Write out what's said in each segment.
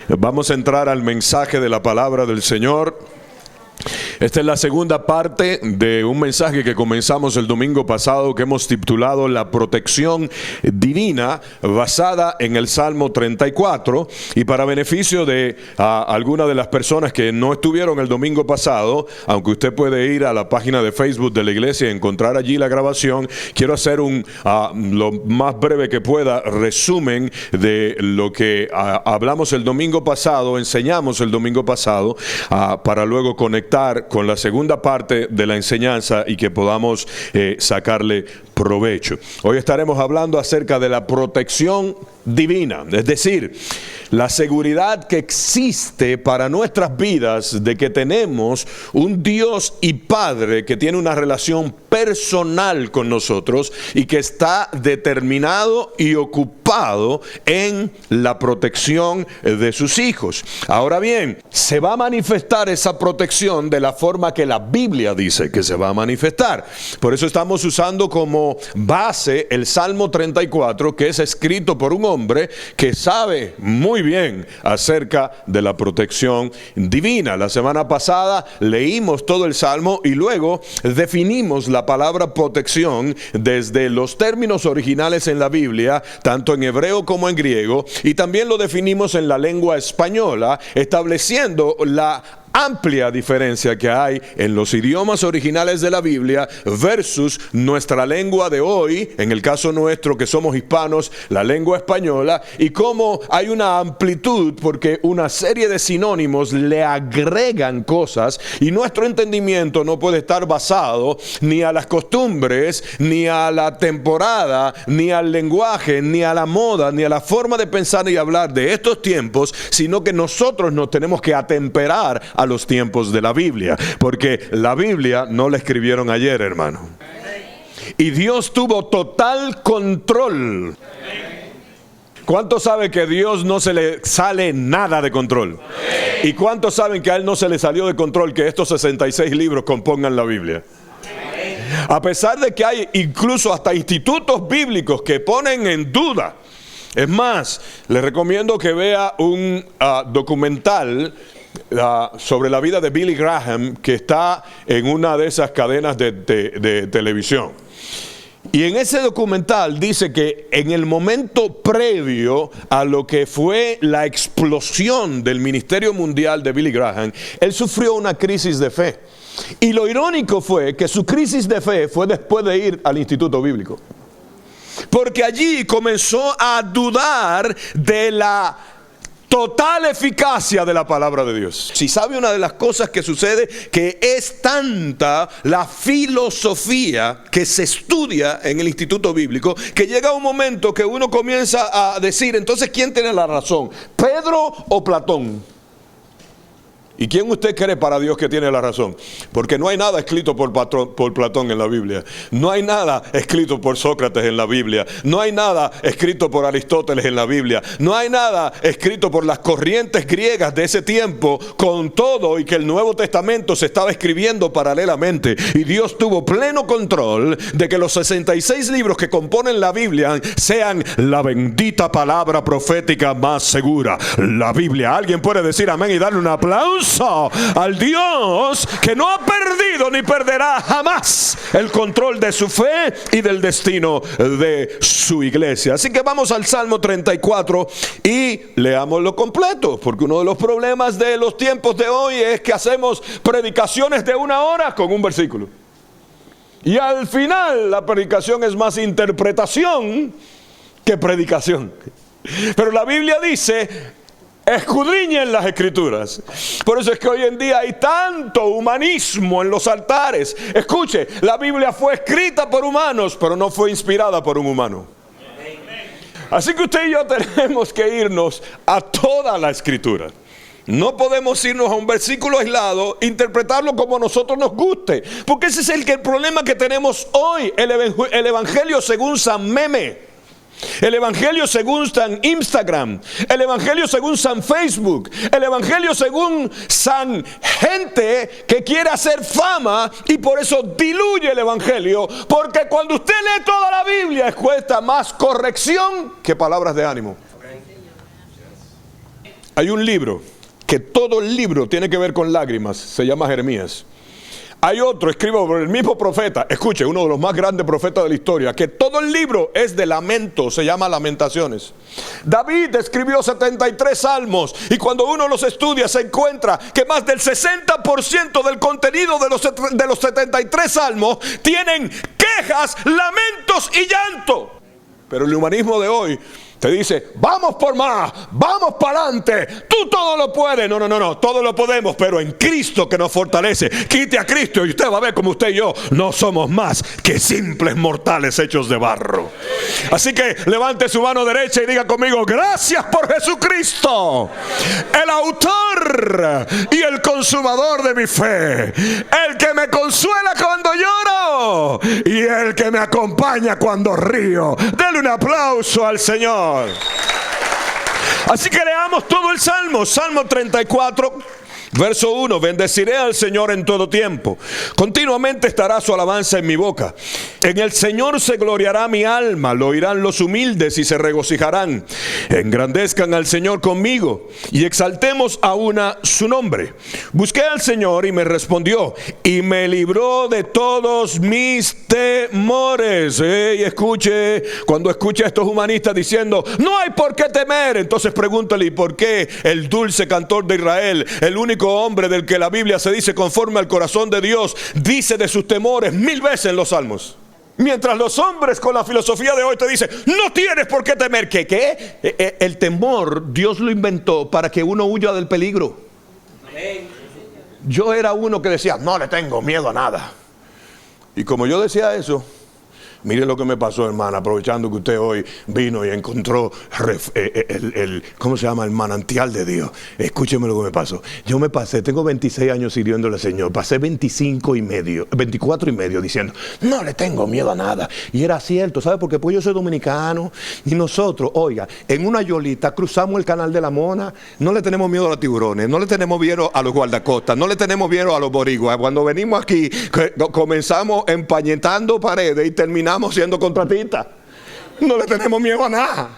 Vamos a entrar al mensaje de la palabra del Señor. Esta es la segunda parte de un mensaje que comenzamos el domingo pasado, que hemos titulado La protección divina, basada en el Salmo 34. Y para beneficio de algunas de las personas que no estuvieron el domingo pasado, aunque usted puede ir a la página de Facebook de la iglesia y encontrar allí la grabación, quiero hacer lo más breve que pueda resumen de lo que hablamos el domingo pasado, enseñamos el domingo pasado, para luego conectar con la segunda parte de la enseñanza y que podamos sacarle provecho. Hoy estaremos hablando acerca de la protección divina, es decir, la seguridad que existe para nuestras vidas de que tenemos un Dios y Padre que tiene una relación personal con nosotros y que está determinado y ocupado en la protección de sus hijos. Ahora bien, se va a manifestar esa protección de la forma que la Biblia dice que se va a manifestar. Por eso estamos usando como base el Salmo 34, que es escrito por un hombre que sabe muy bien acerca de la protección divina. La semana pasada leímos todo el Salmo y luego definimos la palabra protección desde los términos originales en la Biblia, tanto en hebreo como en griego, y también lo definimos en la lengua española, estableciendo la amplia diferencia que hay en los idiomas originales de la Biblia versus nuestra lengua de hoy, en el caso nuestro que somos hispanos, la lengua española, y cómo hay una amplitud porque una serie de sinónimos le agregan cosas y nuestro entendimiento no puede estar basado ni a las costumbres, ni a la temporada, ni al lenguaje, ni a la moda, ni a la forma de pensar y hablar de estos tiempos, sino que nosotros nos tenemos que atemperar a los tiempos de la Biblia, porque la Biblia no la escribieron ayer, hermano. Y Dios tuvo total control. ¿Cuántos saben que a Dios no se le sale nada de control? ¿Y cuántos saben que a Él no se le salió de control que estos 66 libros compongan la Biblia? A pesar de que hay incluso hasta institutos bíblicos que ponen en duda. Es más, les recomiendo que vea un documental sobre la vida de Billy Graham, que está en una de esas cadenas de televisión. Y en ese documental dice que en el momento previo a lo que fue la explosión del ministerio mundial de Billy Graham, él sufrió una crisis de fe. Y lo irónico fue que su crisis de fe fue después de ir al instituto bíblico. Porque allí comenzó a dudar de la total eficacia de la palabra de Dios. Si sabe una de las cosas que sucede, que es tanta la filosofía que se estudia en el instituto bíblico, que llega un momento que uno comienza a decir, entonces, ¿quién tiene la razón? ¿Pedro o Platón? ¿Y quién usted cree para Dios que tiene la razón? Porque no hay nada escrito por Platón en la Biblia. No hay nada escrito por Sócrates en la Biblia. No hay nada escrito por Aristóteles en la Biblia. No hay nada escrito por las corrientes griegas de ese tiempo, con todo y que el Nuevo Testamento se estaba escribiendo paralelamente. Y Dios tuvo pleno control de que los 66 libros que componen la Biblia sean la bendita palabra profética más segura, la Biblia. ¿Alguien puede decir amén y darle un aplauso al Dios que no ha perdido ni perderá jamás el control de su fe y del destino de su iglesia? Así que vamos al Salmo 34 y leámoslo completo, porque uno de los problemas de los tiempos de hoy es que hacemos predicaciones de 1 hora con un versículo, y al final la predicación es más interpretación que predicación. Pero la Biblia dice: escudriñen las escrituras. Por eso es que hoy en día hay tanto humanismo en los altares. Escuche, la Biblia fue escrita por humanos, pero no fue inspirada por un humano. Así que usted y yo tenemos que irnos a toda la escritura. No podemos irnos a un versículo aislado, interpretarlo como a nosotros nos guste, porque ese es el problema que tenemos hoy. El evangelio según San Meme, el evangelio según San Instagram, el evangelio según San Facebook, el evangelio según San gente que quiere hacer fama, y por eso diluye el evangelio, porque cuando usted lee toda la Biblia cuesta más corrección que palabras de ánimo. Hay un libro que todo el libro tiene que ver con lágrimas, se llama Jeremías. Hay otro, escrito por el mismo profeta, escuche, uno de los más grandes profetas de la historia, que todo el libro es de lamento, se llama Lamentaciones. David escribió 73 salmos y cuando uno los estudia se encuentra que más del 60% del contenido de los 73 salmos tienen quejas, lamentos y llanto. Pero el humanismo de hoy te dice, vamos por más, vamos para adelante, tú todo lo puedes. No, todo lo podemos, pero en Cristo que nos fortalece. Quite a Cristo y usted va a ver como usted y yo no somos más que simples mortales hechos de barro. Así que levante su mano derecha y diga conmigo, gracias por Jesucristo, el autor y el consumador de mi fe, el que me consuela cuando lloro y el que me acompaña cuando río. Denle un aplauso al Señor. Así que leamos todo el Salmo. Salmo 34, verso 1. Bendeciré al Señor en todo tiempo. Continuamente estará su alabanza en mi boca. En el Señor se gloriará mi alma. Lo oirán los humildes y se regocijarán. Engrandezcan al Señor conmigo y exaltemos a una su nombre. Busqué al Señor y me respondió y me libró de todos mis temores. Escuche, cuando escuche a estos humanistas diciendo no hay por qué temer, entonces pregúntale, ¿y por qué el dulce cantor de Israel, el único hombre del que la Biblia se dice conforme al corazón de Dios, dice de sus temores 1000 veces en los salmos? Mientras los hombres con la filosofía de hoy te dicen no tienes por qué temer. ¿Qué? El temor Dios lo inventó para que uno huya del peligro. Yo era uno que decía no le tengo miedo a nada. Y como yo decía eso, mire lo que me pasó, hermana, aprovechando que usted hoy vino y encontró ¿cómo se llama? El manantial de Dios. Escúcheme lo que me pasó. Yo me pasé, tengo 26 años sirviéndole al Señor. Pasé 24 y medio diciendo, no le tengo miedo a nada. Y era cierto, ¿sabe? Porque pues yo soy dominicano y nosotros, oiga, en una yolita cruzamos el canal de la Mona, no le tenemos miedo a los tiburones, no le tenemos miedo a los guardacostas, no le tenemos miedo a los boriguas. Cuando venimos aquí, comenzamos empañetando paredes y terminamos siendo contratistas. No le tenemos miedo a nada.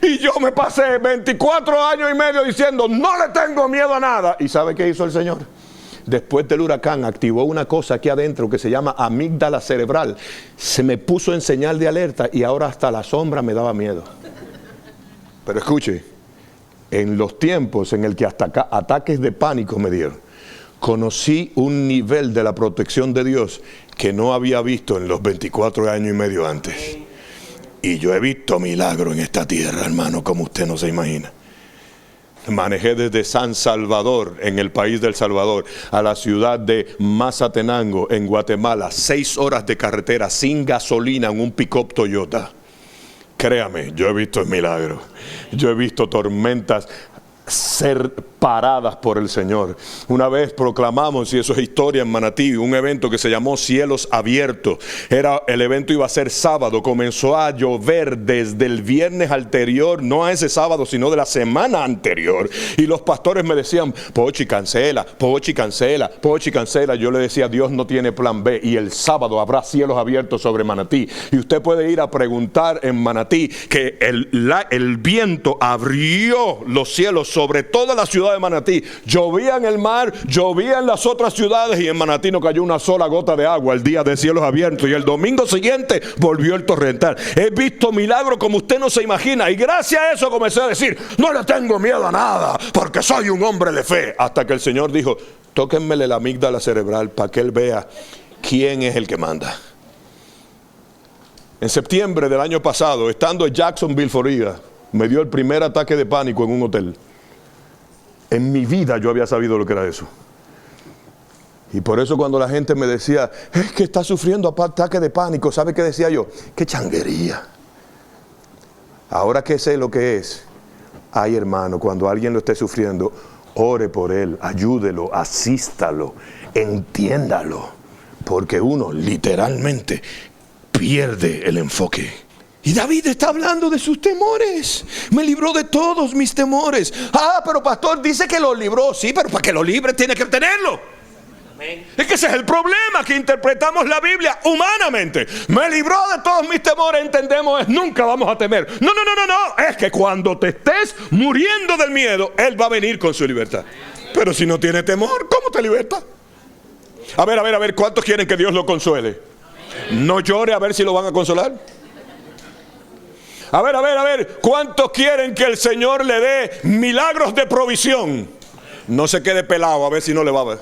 Y yo me pasé 24 años y medio diciendo no le tengo miedo a nada. ¿Y sabe qué hizo el Señor? Después del huracán activó una cosa aquí adentro que se llama amígdala cerebral. Se me puso en señal de alerta y ahora hasta la sombra me daba miedo. Pero escuche, en los tiempos en el que hasta acá ataques de pánico me dieron, conocí un nivel de la protección de Dios que no había visto en los 24 años y medio antes. Y yo he visto milagros en esta tierra, hermano, como usted no se imagina. Manejé desde San Salvador, en el país del Salvador, a la ciudad de Mazatenango, en Guatemala. 6 horas de carretera sin gasolina en un pick-up Toyota. Créame, yo he visto el milagro. Yo he visto tormentas ser paradas por el Señor. Una vez proclamamos, y eso es historia en Manatí, un evento que se llamó Cielos Abiertos. El evento iba a ser sábado, comenzó a llover desde el viernes anterior, no a ese sábado, sino de la semana anterior. Y los pastores me decían, Pochi, cancela, Pochi, cancela, Pochi, cancela. Yo le decía, Dios no tiene plan B, y el sábado habrá cielos abiertos sobre Manatí. Y usted puede ir a preguntar en Manatí que el viento abrió los cielos sobre toda la ciudad de Manatí. Llovía en el mar, llovía en las otras ciudades y en Manatí no cayó una sola gota de agua el día de cielos abiertos, y el domingo siguiente volvió el torrental. He visto milagros como usted no se imagina, y gracias a eso comencé a decir, no le tengo miedo a nada porque soy un hombre de fe, hasta que el Señor dijo, tóquenmele la amígdala cerebral para que él vea quién es el que manda. En septiembre del año pasado, estando en Jacksonville, Florida, me dio el primer ataque de pánico en un hotel. En mi vida yo había sabido lo que era eso. Y por eso cuando la gente me decía, es que está sufriendo ataque de pánico, ¿sabe qué decía yo? ¡Qué changuería! Ahora que sé lo que es, ay hermano, cuando alguien lo esté sufriendo, ore por él, ayúdelo, asístalo, entiéndalo, porque uno literalmente pierde el enfoque. Y David está hablando de sus temores. Me libró de todos mis temores. Ah, pero pastor, dice que lo libró. Sí, pero para que lo libre tiene que tenerlo. Es que ese es el problema, que interpretamos la Biblia humanamente. Me libró de todos mis temores, entendemos, es nunca vamos a temer. No. Es que cuando te estés muriendo del miedo, Él va a venir con su libertad. Pero si no tiene temor, ¿cómo te liberta? A ver, ¿cuántos quieren que Dios lo consuele? No llore, a ver si lo van a consolar. A ver, ¿cuántos quieren que el Señor le dé milagros de provisión? No se quede pelado, a ver si no le va a ver.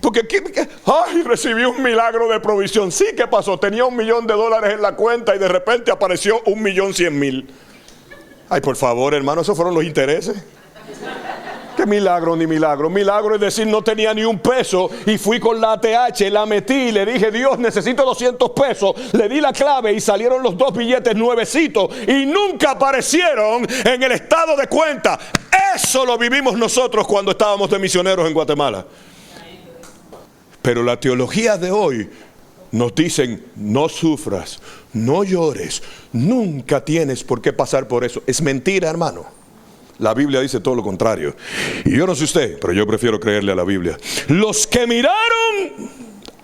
Porque, recibí un milagro de provisión. Sí, ¿qué pasó? Tenía $1 millón en la cuenta y de repente apareció 1.100.000. Ay, por favor, hermano, esos fueron los intereses. ¿Qué milagro ni milagro? Milagro es decir, no tenía ni un peso y fui con la ATH, la metí y le dije, Dios, necesito 200 pesos. Le di la clave y salieron los 2 billetes nuevecitos y nunca aparecieron en el estado de cuenta. Eso lo vivimos nosotros cuando estábamos de misioneros en Guatemala. Pero la teología de hoy nos dicen, no sufras, no llores, nunca tienes por qué pasar por eso. Es mentira, hermano. La Biblia dice todo lo contrario. Y yo no sé usted, pero yo prefiero creerle a la Biblia. Los que miraron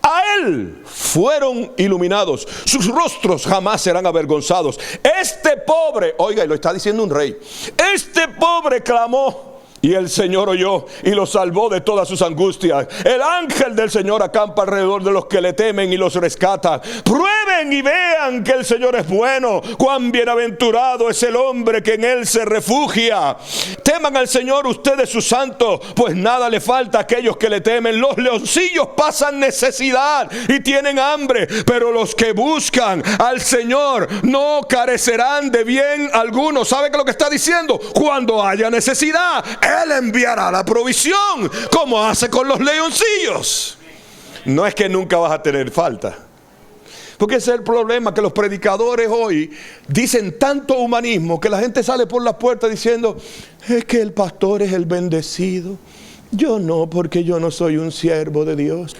a Él fueron iluminados. Sus rostros jamás serán avergonzados. Este pobre, oiga, y lo está diciendo un rey. Este pobre clamó y el Señor oyó y lo salvó de todas sus angustias. El ángel del Señor acampa alrededor de los que le temen y los rescata. Prueben y vean que el Señor es bueno. Cuán bienaventurado es el hombre que en Él se refugia. Teman al Señor ustedes sus santos, pues nada le falta a aquellos que le temen. Los leoncillos pasan necesidad y tienen hambre, pero los que buscan al Señor no carecerán de bien alguno. ¿Sabe qué es lo que está diciendo? Cuando haya necesidad, Él enviará la provisión, como hace con los leoncillos. No es que nunca vas a tener falta. Porque ese es el problema, que los predicadores hoy dicen tanto humanismo que la gente sale por la puerta diciendo, es que el pastor es el bendecido. Yo no, porque yo no soy un siervo de Dios.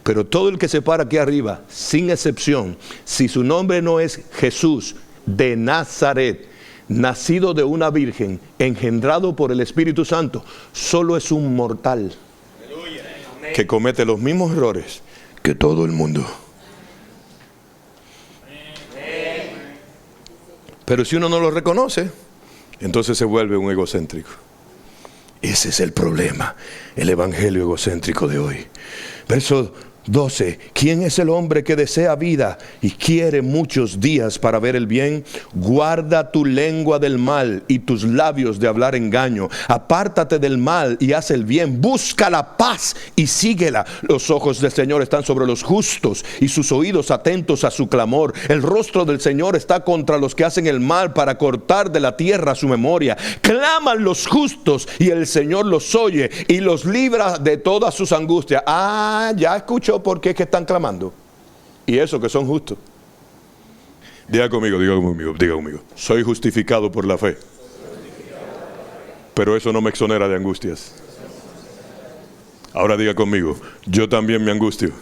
Pero todo el que se para aquí arriba, sin excepción, si su nombre no es Jesús de Nazaret, nacido de una virgen, engendrado por el Espíritu Santo, solo es un mortal que comete los mismos errores que todo el mundo. Pero si uno no lo reconoce, entonces se vuelve un egocéntrico. Ese es el problema, el evangelio egocéntrico de hoy. Verso 12. ¿Quién es el hombre que desea vida y quiere muchos días para ver el bien? Guarda tu lengua del mal y tus labios de hablar engaño. Apártate del mal y haz el bien. Busca la paz y síguela. Los ojos del Señor están sobre los justos y sus oídos atentos a su clamor. El rostro del Señor está contra los que hacen el mal, para cortar de la tierra su memoria. Claman los justos y el Señor los oye y los libra de todas sus angustias. Ya escuchó por qué es que están clamando. Y eso que son justos. Diga conmigo. Soy justificado por la fe. Pero eso no me exonera de angustias. Ahora diga conmigo, yo también me angustio,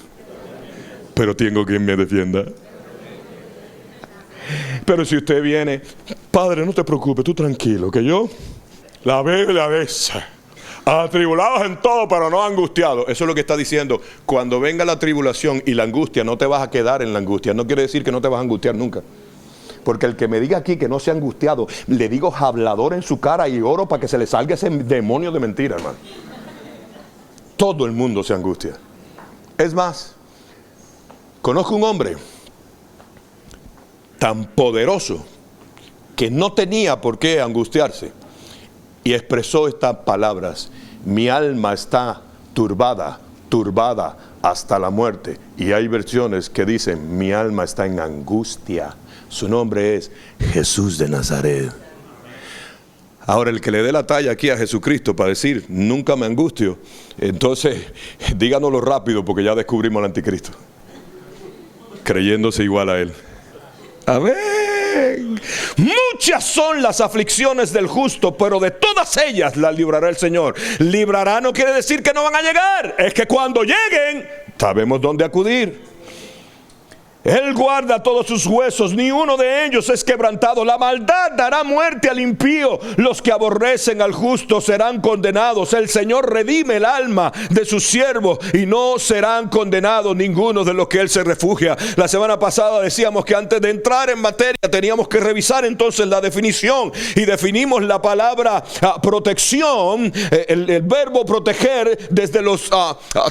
pero tengo quien me defienda. Pero si usted viene, Padre, no te preocupes, tú tranquilo, que yo, la Biblia dice, atribulados en todo, pero no angustiados. Eso es lo que está diciendo. Cuando venga la tribulación y la angustia, no te vas a quedar en la angustia. No quiere decir que no te vas a angustiar nunca. Porque el que me diga aquí que no sea angustiado, le digo hablador en su cara y oro para que se le salga ese demonio de mentira, hermano. Todo el mundo se angustia. Es más, conozco un hombre tan poderoso que no tenía por qué angustiarse. Y expresó estas palabras: mi alma está turbada hasta la muerte. Y hay versiones que dicen, mi alma está en angustia. Su nombre es Jesús de Nazaret. Ahora, el que le dé la talla aquí a Jesucristo para decir, nunca me angustio, entonces díganoslo rápido, porque ya descubrimos al anticristo, creyéndose igual a él. Amén. Muchas son las aflicciones del justo, pero de todas ellas las librará el Señor. Librará no quiere decir que no van a llegar, es que cuando lleguen sabemos dónde acudir. Él guarda todos sus huesos, ni uno de ellos es quebrantado. La maldad dará muerte al impío, los que aborrecen al justo serán condenados. El Señor redime el alma de sus siervos y no serán condenados ninguno de los que Él se refugia. La semana pasada decíamos que antes de entrar en materia teníamos que revisar entonces la definición, y definimos la palabra protección, el verbo proteger, desde los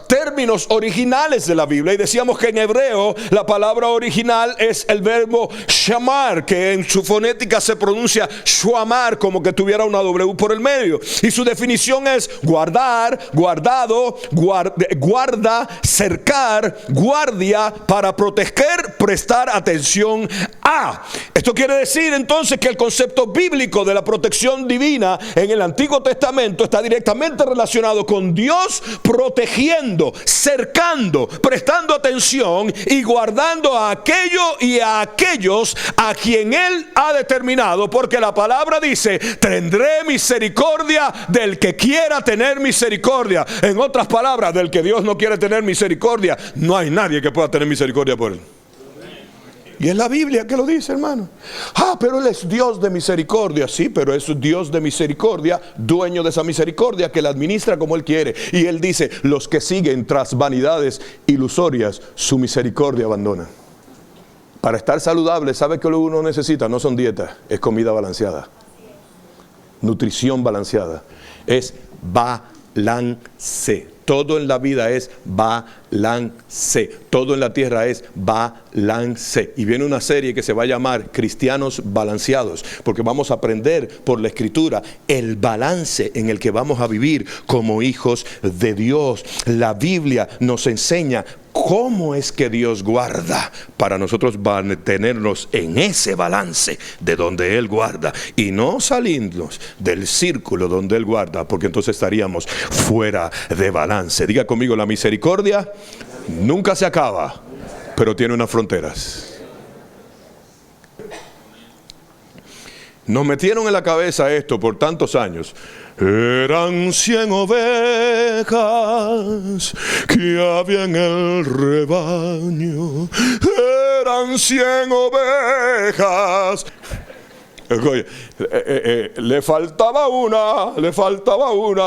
términos originales de la Biblia, y decíamos que en hebreo la palabra original es el verbo shamar, que en su fonética se pronuncia shuamar, como que tuviera una W por el medio, y su definición es guardar, guardado, guarda, cercar, guardia, para proteger, prestar atención a. Esto quiere decir entonces que el concepto bíblico de la protección divina en el Antiguo Testamento está directamente relacionado con Dios protegiendo, cercando, prestando atención y guardando a aquello y a aquellos a quien Él ha determinado, porque la palabra dice: tendré misericordia del que quiera tener misericordia. En otras palabras, del que Dios no quiere tener misericordia, no hay nadie que pueda tener misericordia por Él. Y es la Biblia que lo dice, hermano. Pero Él es Dios de misericordia. Sí, pero es Dios de misericordia, dueño de esa misericordia, que la administra como Él quiere. Y Él dice: los que siguen tras vanidades ilusorias, su misericordia abandonan. Para estar saludable, ¿sabe que lo uno necesita? No son dietas, es comida balanceada, nutrición balanceada, es balance. Todo en la vida es balance. Todo en la tierra es balance. Y viene una serie que se va a llamar Cristianos Balanceados, porque vamos a aprender por la Escritura el balance en el que vamos a vivir como hijos de Dios. La Biblia nos enseña cómo es que Dios guarda, para nosotros mantenernos en ese balance de donde Él guarda y no salirnos del círculo donde Él guarda, porque entonces estaríamos fuera de balance. Diga conmigo: la misericordia nunca se acaba, pero tiene unas fronteras. Nos metieron en la cabeza esto por tantos años. Eran 100 ovejas que había en el rebaño. Eran 100 ovejas. Le faltaba una,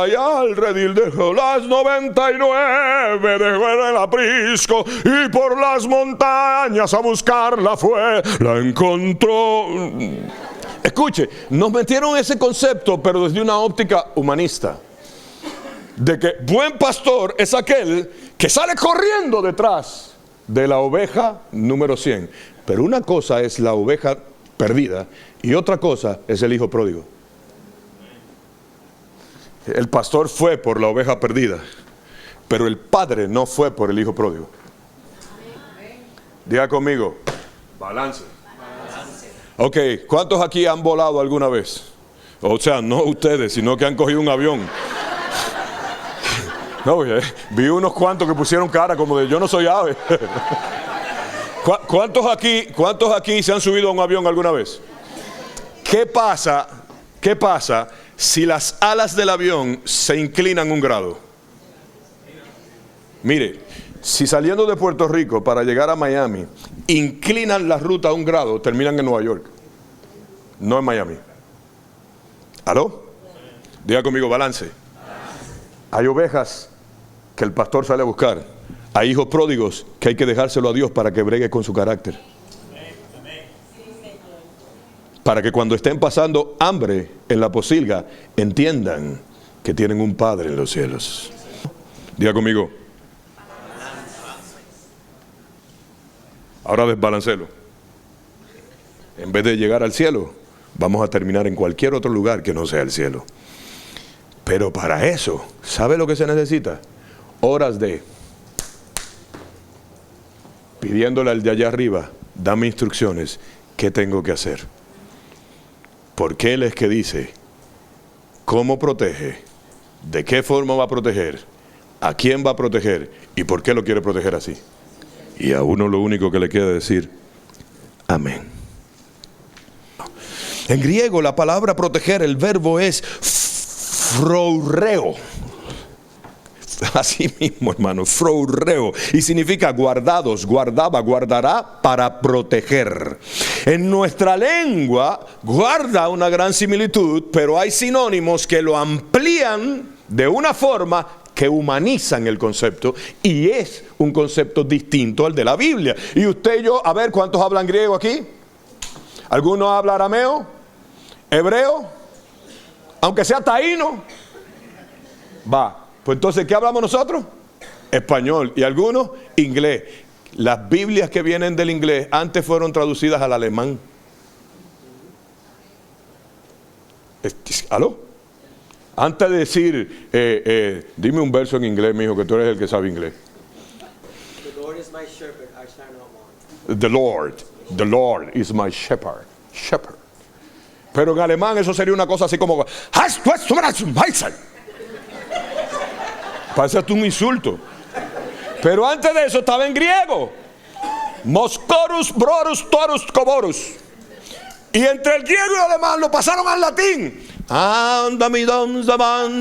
y al redil dejó las 99, dejó en el aprisco, y por las montañas a buscarla fue, la encontró. Escuche, nos metieron ese concepto, pero desde una óptica humanista, de que buen pastor es aquel que sale corriendo detrás de la oveja número 100. Pero una cosa es la oveja perdida y otra cosa es el hijo pródigo. El pastor fue por la oveja perdida, pero el padre no fue por el hijo pródigo. Diga conmigo: balance. Ok, ¿cuántos aquí han volado alguna vez? O sea, no ustedes, sino que han cogido un avión. No, vi unos cuantos que pusieron cara como de yo no soy ave. ¿Cuántos aquí se han subido a un avión alguna vez? ¿Qué pasa si las alas del avión se inclinan 1 grado? Mire, si saliendo de Puerto Rico para llegar a Miami inclinan la ruta 1 grado, terminan en Nueva York, no en Miami. ¿Aló? Diga conmigo: balance. Hay ovejas que el pastor sale a buscar. Hay hijos pródigos que hay que dejárselo a Dios para que bregue con su carácter. Para que cuando estén pasando hambre en la posilga, entiendan que tienen un Padre en los cielos. Diga conmigo: ahora desbalancelo. En vez de llegar al cielo, vamos a terminar en cualquier otro lugar que no sea el cielo. Pero para eso, ¿sabe lo que se necesita? Horas de pidiéndole al de allá arriba: dame instrucciones, ¿qué tengo que hacer? Porque Él es que dice cómo protege, de qué forma va a proteger, a quién va a proteger y por qué lo quiere proteger así. Y a uno lo único que le queda decir: amén. En griego la palabra proteger, el verbo es phroureo. Así mismo, hermano, froureo, y significa guardados, guardaba, guardará, para proteger. En nuestra lengua guarda una gran similitud, pero hay sinónimos que lo amplían de una forma que humanizan el concepto, y es un concepto distinto al de la Biblia. Y usted y yo, a ver, ¿cuántos hablan griego aquí? ¿Algunos hablan arameo? ¿Hebreo? Aunque sea taíno. Va. Pues entonces, ¿qué hablamos nosotros? Español. ¿Y algunos? Inglés. Las Biblias que vienen del inglés antes fueron traducidas al alemán. ¿Aló? Antes de decir, dime un verso en inglés, mijo, que tú eres el que sabe inglés. The Lord is my shepherd, I shall not want. The Lord is my shepherd. Shepherd. Pero en alemán eso sería una cosa así como, parece hasta un insulto. Pero antes de eso estaba en griego. Moscorus, brorus, torus, coborus. Y entre el griego y el alemán lo pasaron al latín.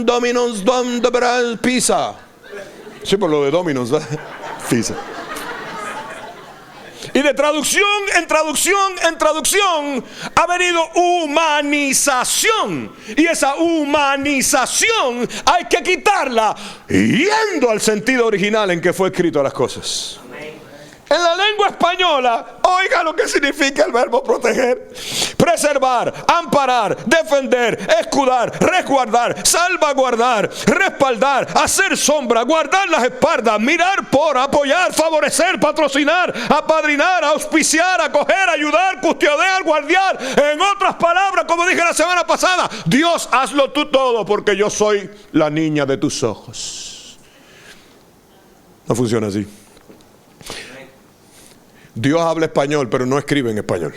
Dominus, Pisa. Sí, por lo de Dominus, Pisa. Y de traducción en traducción en traducción ha venido humanización. Y esa humanización hay que quitarla yendo al sentido original en que fue escrito las cosas. En la lengua española, oiga lo que significa el verbo proteger: preservar, amparar, defender, escudar, resguardar, salvaguardar, respaldar, hacer sombra, guardar las espaldas, mirar por, apoyar, favorecer, patrocinar, apadrinar, auspiciar, acoger, ayudar, custodiar, guardiar. En otras palabras, como dije la semana pasada, Dios, hazlo tú todo, porque yo soy la niña de tus ojos. No funciona así. Dios habla español, pero no escribe en español.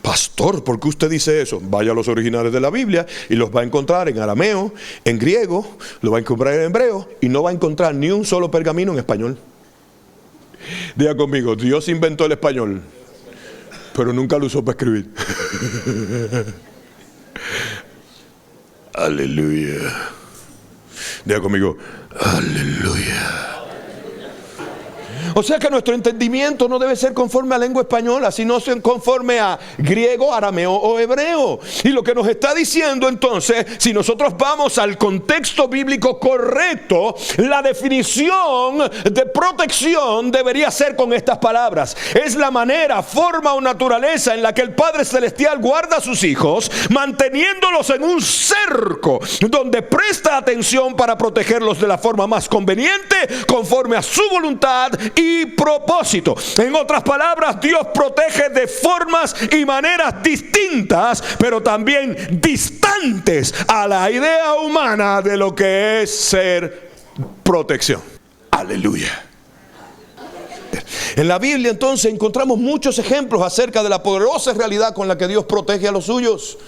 Pastor, ¿por qué usted dice eso? Vaya a los originales de la Biblia y los va a encontrar en arameo, en griego, lo va a encontrar en hebreo, y no va a encontrar ni un solo pergamino en español. Diga conmigo, Dios inventó el español, pero nunca lo usó para escribir. Aleluya. Diga conmigo, aleluya. O sea que nuestro entendimiento no debe ser conforme a lengua española, sino conforme a griego, arameo o hebreo. Y lo que nos está diciendo entonces, si nosotros vamos al contexto bíblico correcto, la definición de protección debería ser con estas palabras: es la manera, forma o naturaleza en la que el Padre Celestial guarda a sus hijos, manteniéndolos en un cerco donde presta atención para protegerlos de la forma más conveniente, conforme a su voluntad y propósito. En otras palabras, Dios protege de formas y maneras distintas, pero también distantes a la idea humana de lo que es ser protección. Aleluya. En la Biblia entonces encontramos muchos ejemplos acerca de la poderosa realidad con la que Dios protege a los suyos,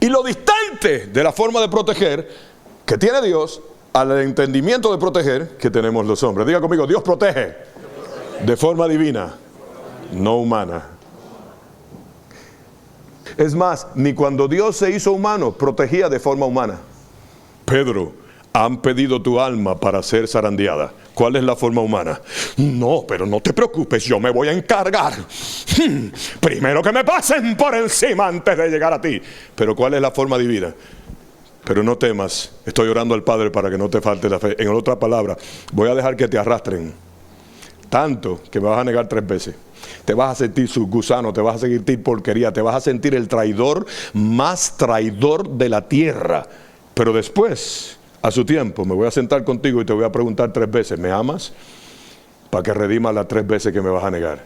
y lo distante de la forma de proteger que tiene Dios al entendimiento de proteger que tenemos los hombres. Diga conmigo, Dios protege de forma divina, no humana. Es más, ni cuando Dios se hizo humano, protegía de forma humana. Pedro, han pedido tu alma para ser zarandeada. ¿Cuál es la forma humana? No, pero no te preocupes, yo me voy a encargar. Primero que me pasen por encima antes de llegar a ti. Pero ¿cuál es la forma divina? Pero no temas, estoy orando al Padre para que no te falte la fe. En otra palabra, voy a dejar que te arrastren tanto que me vas a negar 3 veces. Te vas a sentir su gusano, te vas a sentir porquería, te vas a sentir el traidor más traidor de la tierra. Pero después, a su tiempo, me voy a sentar contigo y te voy a preguntar 3 veces: ¿me amas? Para que redima las 3 veces que me vas a negar.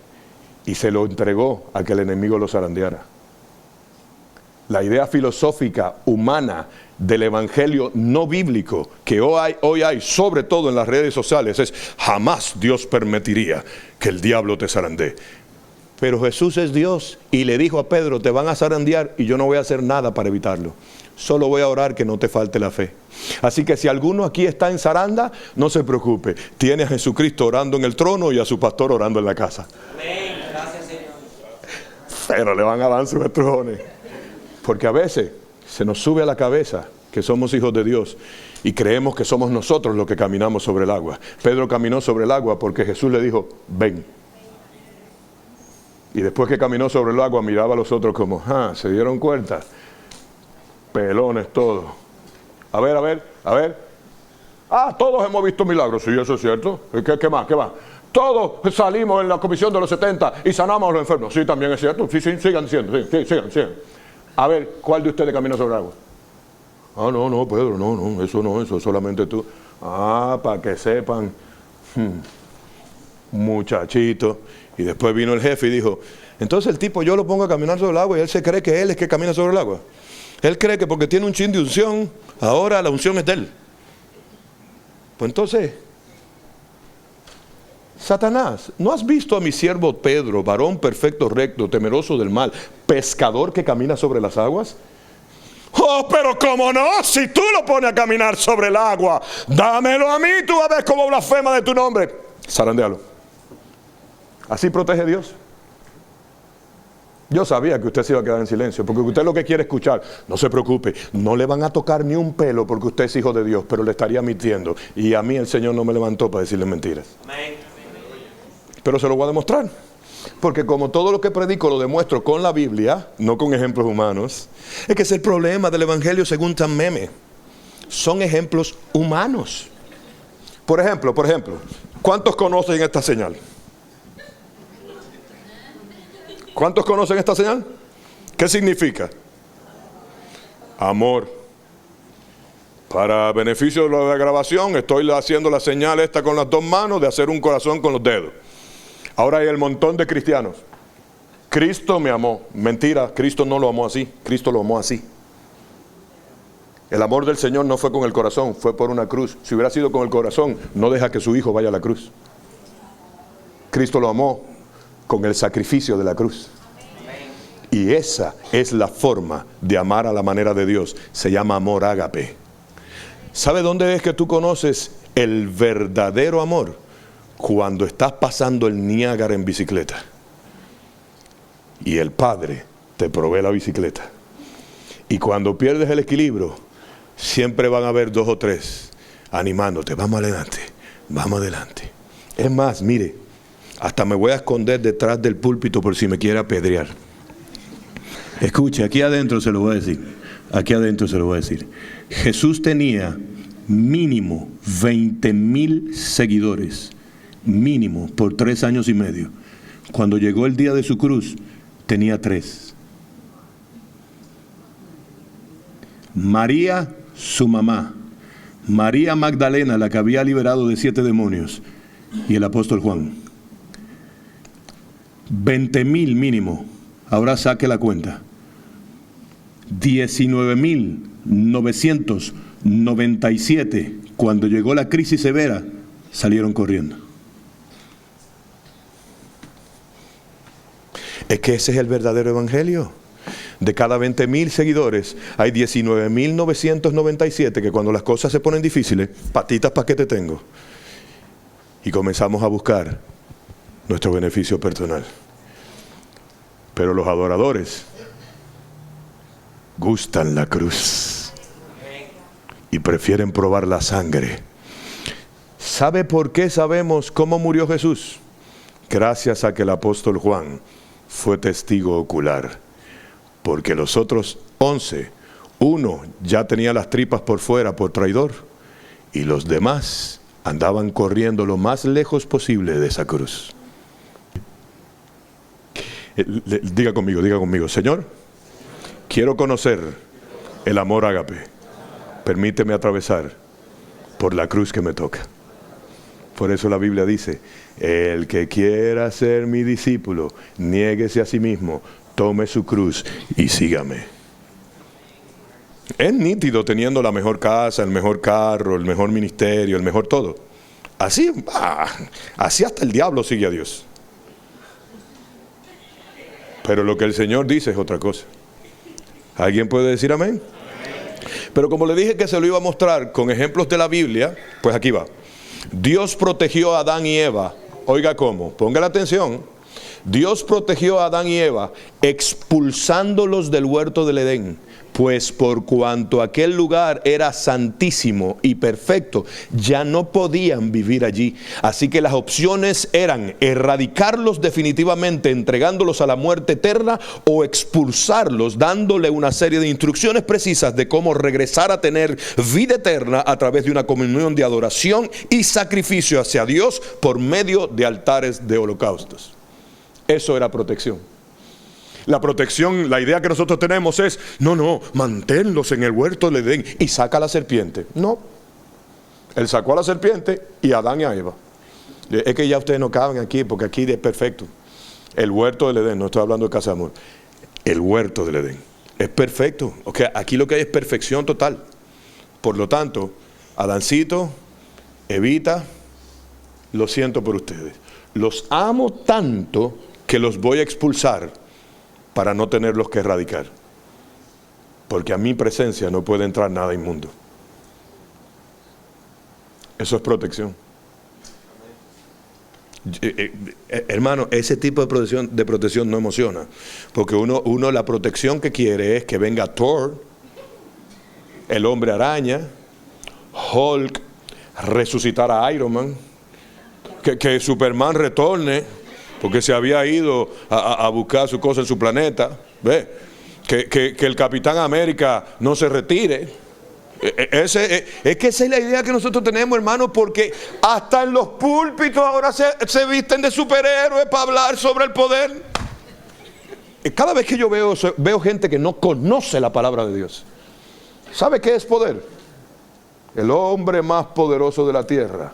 Y se lo entregó a que el enemigo lo zarandeara. La idea filosófica humana del evangelio no bíblico que hoy hay, sobre todo en las redes sociales, es: jamás Dios permitiría que el diablo te zarandee. Pero Jesús es Dios y le dijo a Pedro: te van a zarandear y yo no voy a hacer nada para evitarlo. Solo voy a orar que no te falte la fe. Así que si alguno aquí está en zaranda, no se preocupe. Tiene a Jesucristo orando en el trono y a su pastor orando en la casa. Amén. Gracias, Señor. Pero le van a dar sus estrujones. Porque a veces se nos sube a la cabeza que somos hijos de Dios y creemos que somos nosotros los que caminamos sobre el agua. Pedro caminó sobre el agua porque Jesús le dijo, ven. Y después que caminó sobre el agua, miraba a los otros como, ¿se dieron cuenta? Pelones todos. A ver. Todos hemos visto milagros. Sí, eso es cierto. ¿Qué más? Todos salimos en la comisión de los 70 y sanamos a los enfermos. Sí, también es cierto. Sí, sigan diciendo. Sí, sigan. A ver, ¿cuál de ustedes caminó sobre el agua? No, Pedro, no, eso solamente tú. Para que sepan, muchachito. Y después vino el jefe y dijo, entonces el tipo yo lo pongo a caminar sobre el agua y él se cree que él es que camina sobre el agua. Él cree que porque tiene un chin de unción, ahora la unción es de él. Pues entonces, Satanás, ¿no has visto a mi siervo Pedro, varón perfecto, recto, temeroso del mal, pescador que camina sobre las aguas? Pero cómo no, si tú lo pones a caminar sobre el agua, dámelo a mí, tú vas a ver cómo blasfema de tu nombre. Zarandealo. Así protege Dios. Yo sabía que usted se iba a quedar en silencio, porque usted lo que quiere escuchar, no se preocupe, no le van a tocar ni un pelo porque usted es hijo de Dios, pero le estaría mintiendo. Y a mí el Señor no me levantó para decirle mentiras. Pero se lo voy a demostrar. Porque como todo lo que predico lo demuestro con la Biblia, no con ejemplos humanos, es que es el problema del Evangelio según Tan Meme. Son ejemplos humanos. Por ejemplo, ¿cuántos conocen esta señal? ¿Cuántos conocen esta señal? ¿Qué significa? Amor. Para beneficio de la grabación, estoy haciendo la señal esta con las dos manos de hacer un corazón con los dedos. Ahora hay el montón de cristianos. Cristo me amó. Mentira, Cristo no lo amó así. Cristo lo amó así. El amor del Señor no fue con el corazón, fue por una cruz. Si hubiera sido con el corazón, no deja que su hijo vaya a la cruz. Cristo lo amó con el sacrificio de la cruz. Y esa es la forma de amar a la manera de Dios. Se llama amor ágape. ¿Sabe dónde es que tú conoces el verdadero amor? Cuando estás pasando el Niágara en bicicleta y el Padre te provee la bicicleta. Y cuando pierdes el equilibrio, siempre van a haber 2 o 3 animándote. Vamos adelante. Es más, mire, hasta me voy a esconder detrás del púlpito por si me quiere apedrear. Escuche, aquí adentro se lo voy a decir. Jesús tenía mínimo 20,000 seguidores. Mínimo, por 3 años y medio. Cuando llegó el día de su cruz, tenía 3. María, su mamá. María Magdalena, la que había liberado de 7 demonios. Y el apóstol Juan. 20,000 mínimo. Ahora saque la cuenta. 19,997, cuando llegó la crisis severa, salieron corriendo. Es que ese es el verdadero evangelio. De cada 20,000 seguidores, hay 19,997 que cuando las cosas se ponen difíciles, patitas para qué te tengo. Y comenzamos a buscar nuestro beneficio personal. Pero los adoradores gustan la cruz y prefieren probar la sangre. ¿Sabe por qué sabemos cómo murió Jesús? Gracias a que el apóstol Juan fue testigo ocular. Porque los otros 11, uno ya tenía las tripas por fuera por traidor, y los demás andaban corriendo lo más lejos posible de esa cruz. Diga conmigo, Señor, quiero conocer el amor ágape. Permíteme atravesar por la cruz que me toca. Por eso la Biblia dice, el que quiera ser mi discípulo, niéguese a sí mismo, tome su cruz y sígame. Es nítido teniendo la mejor casa, el mejor carro, el mejor ministerio, el mejor todo. Así hasta el diablo sigue a Dios. Pero lo que el Señor dice es otra cosa. ¿Alguien puede decir amén? Pero como le dije que se lo iba a mostrar con ejemplos de la Biblia, pues aquí va. Dios protegió a Adán y Eva. Oiga cómo, ponga la atención. Dios protegió a Adán y Eva expulsándolos del huerto del Edén. pues por cuanto aquel lugar era santísimo y perfecto, ya no podían vivir allí. Así que las opciones eran erradicarlos definitivamente, entregándolos a la muerte eterna, o expulsarlos, dándole una serie de instrucciones precisas de cómo regresar a tener vida eterna a través de una comunión de adoración y sacrificio hacia Dios por medio de altares de holocaustos. Eso era protección. La protección, la idea que nosotros tenemos es, no, manténlos en el huerto del Edén y saca a la serpiente. No, él sacó a la serpiente y a Adán y a Eva. Es que ya ustedes no caben aquí, porque aquí es perfecto. El huerto del Edén, no estoy hablando de casa de amor, el huerto del Edén es perfecto. Okay, aquí lo que hay es perfección total. Por lo tanto, Adancito, Evita, lo siento por ustedes. Los amo tanto que los voy a expulsar para no tenerlos que erradicar. Porque a mi presencia no puede entrar nada inmundo. Eso es protección. Hermano, ese tipo de protección no emociona. Porque uno la protección que quiere es que venga Thor, el hombre araña, Hulk, resucitar a Iron Man, que Superman retorne, porque se había ido a buscar su cosa en su planeta. ¿Ve? Que el Capitán América no se retire. Es que esa es la idea que nosotros tenemos, hermano, porque hasta en los púlpitos ahora se visten de superhéroes para hablar sobre el poder. Cada vez que yo veo gente que no conoce la palabra de Dios. ¿Sabe qué es poder? El hombre más poderoso de la tierra,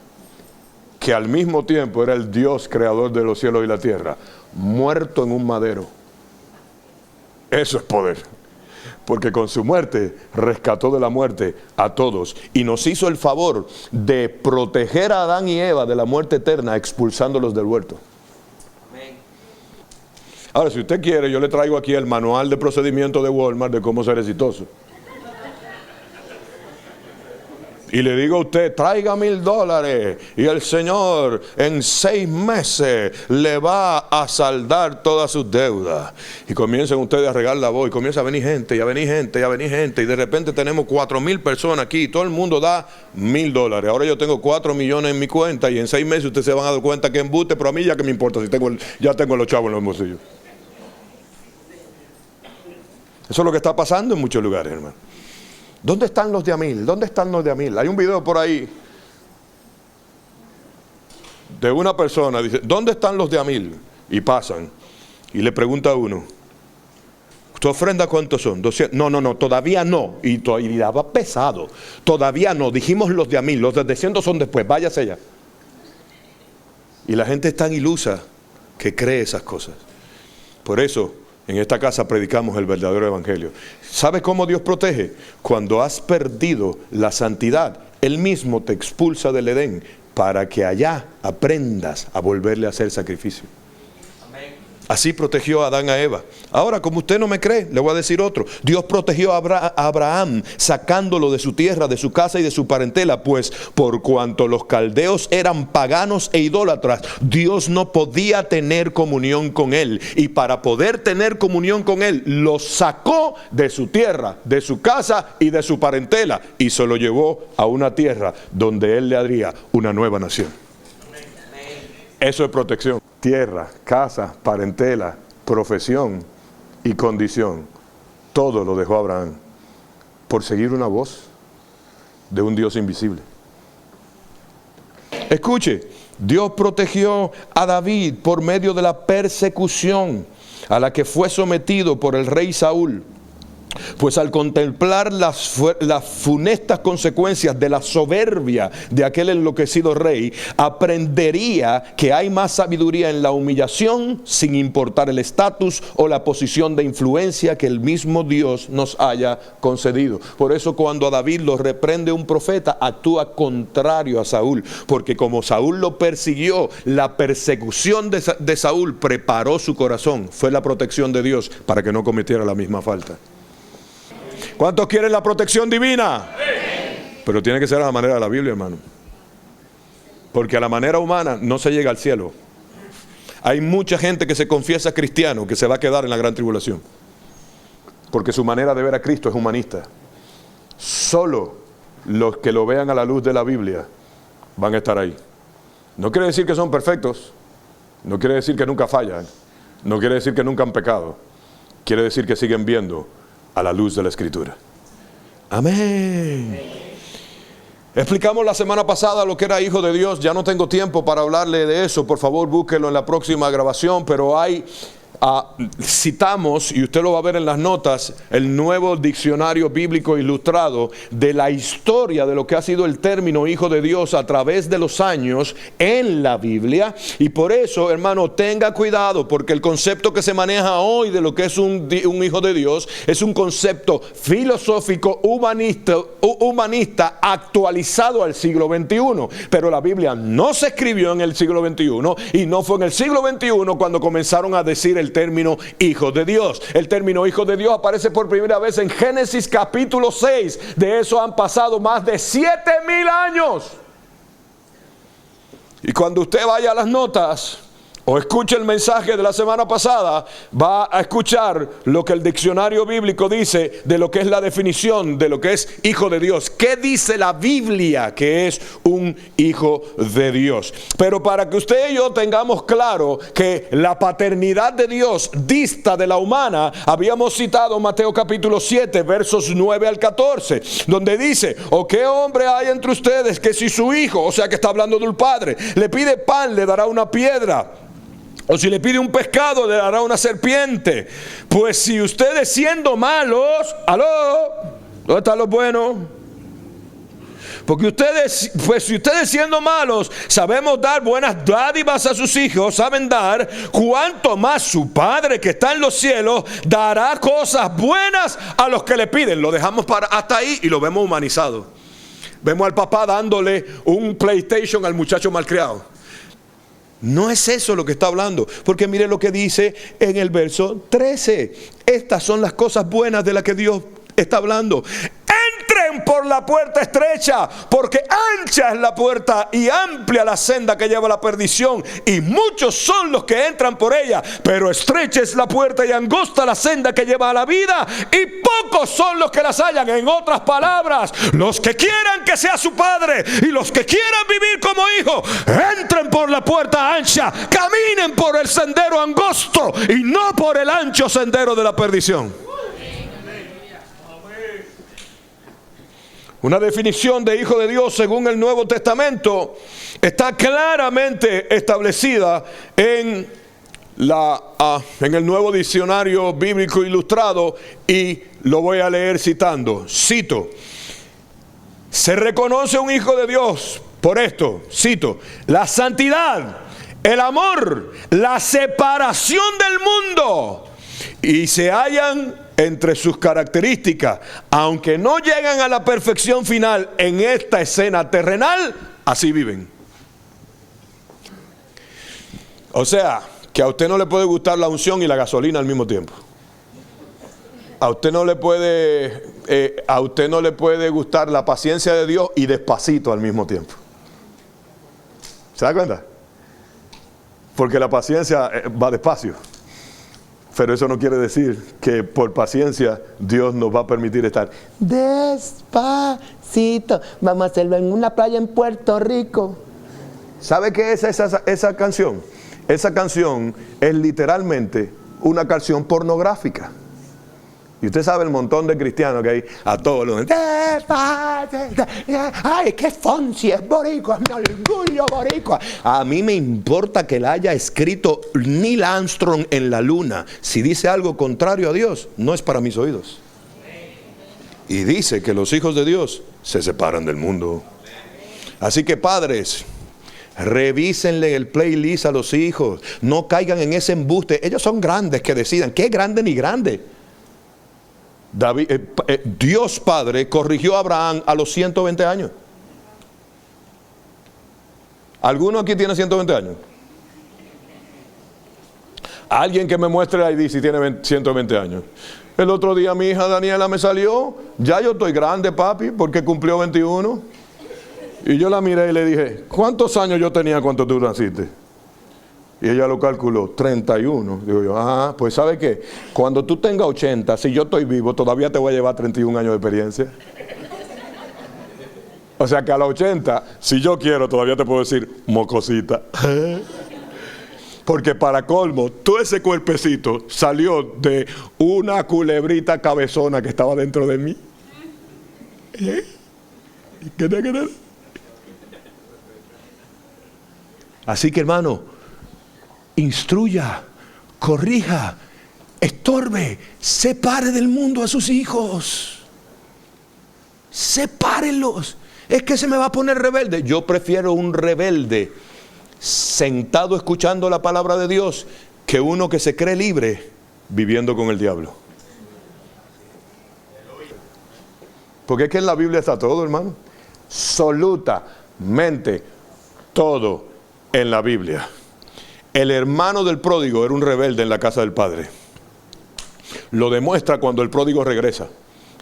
que al mismo tiempo era el Dios creador de los cielos y la tierra, muerto en un madero. Eso es poder. Porque con su muerte rescató de la muerte a todos y nos hizo el favor de proteger a Adán y Eva de la muerte eterna, expulsándolos del huerto. Amén. Ahora, si usted quiere, yo le traigo aquí el manual de procedimiento de Walmart de cómo ser exitoso. Y le digo a usted, traiga $1,000 y el Señor en 6 meses le va a saldar todas sus deudas. Y comienzan ustedes a regar la voz y comienza a venir gente, y a venir gente, y a venir gente. Y de repente tenemos 4,000 personas aquí y todo el mundo da $1,000. Ahora yo tengo 4 millones en mi cuenta y en 6 meses ustedes se van a dar cuenta que embuste, pero a mí ya que me importa si ya tengo los chavos en los bolsillos. Eso es lo que está pasando en muchos lugares, hermano. ¿Dónde están los de a 1,000? ¿Dónde están los de a 1,000? Hay un video por ahí de una persona, dice, ¿dónde están los de a 1,000? Y pasan, y le pregunta a uno, ¿tu ofrenda cuántos son? 200. No, todavía no. Y daba pesado. Todavía no, dijimos los de a 1,000, los de 200 son después, váyase allá. Y la gente es tan ilusa que cree esas cosas. Por eso, en esta casa predicamos el verdadero evangelio. ¿Sabe cómo Dios protege? Cuando has perdido la santidad, Él mismo te expulsa del Edén para que allá aprendas a volverle a hacer sacrificio. Así protegió a Adán a Eva. Ahora, como usted no me cree, le voy a decir otro. Dios protegió a Abraham, sacándolo de su tierra, de su casa y de su parentela, pues por cuanto los caldeos eran paganos e idólatras, Dios no podía tener comunión con él. Y para poder tener comunión con él, lo sacó de su tierra, de su casa y de su parentela, y se lo llevó a una tierra donde él le haría una nueva nación. Eso es protección. Tierra, casa, parentela, profesión y condición. Todo lo dejó Abraham por seguir una voz de un Dios invisible. Escuche, Dios protegió a David por medio de la persecución a la que fue sometido por el rey Saúl. Pues al contemplar las funestas consecuencias de la soberbia de aquel enloquecido rey, aprendería que hay más sabiduría en la humillación, sin importar el estatus o la posición de influencia que el mismo Dios nos haya concedido. Por eso cuando a David lo reprende un profeta, actúa contrario a Saúl, porque como Saúl lo persiguió, la persecución de Saúl preparó su corazón. Fue la protección de Dios para que no cometiera la misma falta. ¿Cuántos quieren la protección divina? Sí. Pero tiene que ser a la manera de la Biblia, hermano. Porque a la manera humana no se llega al cielo. Hay mucha gente que se confiesa cristiano que se va a quedar en la gran tribulación. porque su manera de ver a Cristo es humanista. Solo los que lo vean a la luz de la Biblia van a estar ahí. No quiere decir que son perfectos, no quiere decir que nunca fallan, no quiere decir que nunca han pecado, quiere decir que siguen viendo a la luz de la Escritura. Amén. Explicamos la semana pasada lo que era hijo de Dios. Ya no tengo tiempo para hablarle de eso. Por favor, búsquelo en la próxima grabación. Pero citamos, y usted lo va a ver en las notas, el nuevo diccionario bíblico ilustrado de la historia de lo que ha sido el término hijo de Dios a través de los años en la Biblia. Y por eso, hermano, tenga cuidado, porque el concepto que se maneja hoy de lo que es un hijo de Dios es un concepto filosófico humanista actualizado al siglo XXI. Pero la Biblia no se escribió en el siglo XXI, y no fue en el siglo XXI cuando comenzaron a decir el término hijo de Dios. El término hijo de Dios aparece por primera vez en Génesis capítulo 6. De eso han pasado más de 7,000 años. Y cuando usted vaya a las notas o escuche el mensaje de la semana pasada, va a escuchar lo que el diccionario bíblico dice de lo que es la definición de lo que es hijo de Dios. ¿Qué dice la Biblia que es un hijo de Dios? Pero para que usted y yo tengamos claro que la paternidad de Dios dista de la humana, habíamos citado Mateo capítulo 7, versos 9 al 14, donde dice: ¿o qué hombre hay entre ustedes que si su hijo, o sea que está hablando de un padre, le pide pan, le dará una piedra? O si le pide un pescado, le dará una serpiente. Pues si ustedes siendo malos, ¿aló? ¿Dónde están los buenos? Pues si ustedes siendo malos sabemos dar buenas dádivas a sus hijos, saben dar, cuánto más su Padre que está en los cielos dará cosas buenas a los que le piden. Lo dejamos hasta ahí y lo vemos humanizado. Vemos al papá dándole un PlayStation al muchacho malcriado. No es eso lo que está hablando, porque mire lo que dice en el verso 13. Estas son las cosas buenas de las que Dios está hablando. Entren por la puerta estrecha, porque ancha es la puerta y amplia la senda que lleva a la perdición, y muchos son los que entran por ella. Pero estrecha es la puerta y angosta la senda que lleva a la vida, y pocos son los que las hallan. En otras palabras, los que quieran que sea su padre y los que quieran vivir como hijo, entren por la puerta ancha, caminen por el sendero angosto y no por el ancho sendero de la perdición. Una definición de hijo de Dios según el Nuevo Testamento está claramente establecida en el Nuevo Diccionario Bíblico Ilustrado, y lo voy a leer citando. Cito: se reconoce un hijo de Dios por esto, cito: la santidad, el amor, la separación del mundo, y se hallan entre sus características, aunque no llegan a la perfección final en esta escena terrenal, así viven. O sea, que a usted no le puede gustar la unción y la gasolina al mismo tiempo. A usted no le puede gustar la paciencia de Dios y Despacito al mismo tiempo. ¿Se da cuenta? Porque la paciencia va despacio. Pero eso no quiere decir que por paciencia Dios nos va a permitir estar despacito. Vamos a hacerlo en una playa en Puerto Rico. ¿Sabe qué es esa canción? Esa canción es literalmente una canción pornográfica. Y usted sabe el montón de cristianos que hay a todos los... ¡Ay, qué Fonsi es boricua! ¡Mi orgullo boricua! A mí me importa que la haya escrito Neil Armstrong en la luna. Si dice algo contrario a Dios, no es para mis oídos. Y dice que los hijos de Dios se separan del mundo. Así que padres, revísenle el playlist a los hijos. No caigan en ese embuste. Ellos son grandes que decidan. ¿Qué grande ni grande? Dios Padre corrigió a Abraham a los 120 años. ¿Alguno aquí tiene 120 años? Alguien que me muestre el ID si tiene 120 años. El otro día mi hija Daniela me salió: ya yo estoy grande, papi, porque cumplió 21. Y yo la miré y le dije: ¿cuántos años yo tenía cuando tú naciste? Y ella lo calculó, 31. Digo yo, pues ¿sabe qué? Cuando tú tengas 80, si yo estoy vivo, todavía te voy a llevar 31 años de experiencia. O sea que a los 80, si yo quiero, todavía te puedo decir, mocosita. Porque para colmo, todo ese cuerpecito salió de una culebrita cabezona que estaba dentro de mí. Así que, hermano, instruya, corrija, estorbe, separe del mundo a sus hijos. Sepárenlos. Es que se me va a poner rebelde. Yo prefiero un rebelde sentado escuchando la palabra de Dios que uno que se cree libre viviendo con el diablo. Porque es que en la Biblia está todo, hermano. Absolutamente todo en la Biblia. El hermano del pródigo era un rebelde en la casa del padre. Lo demuestra cuando el pródigo regresa.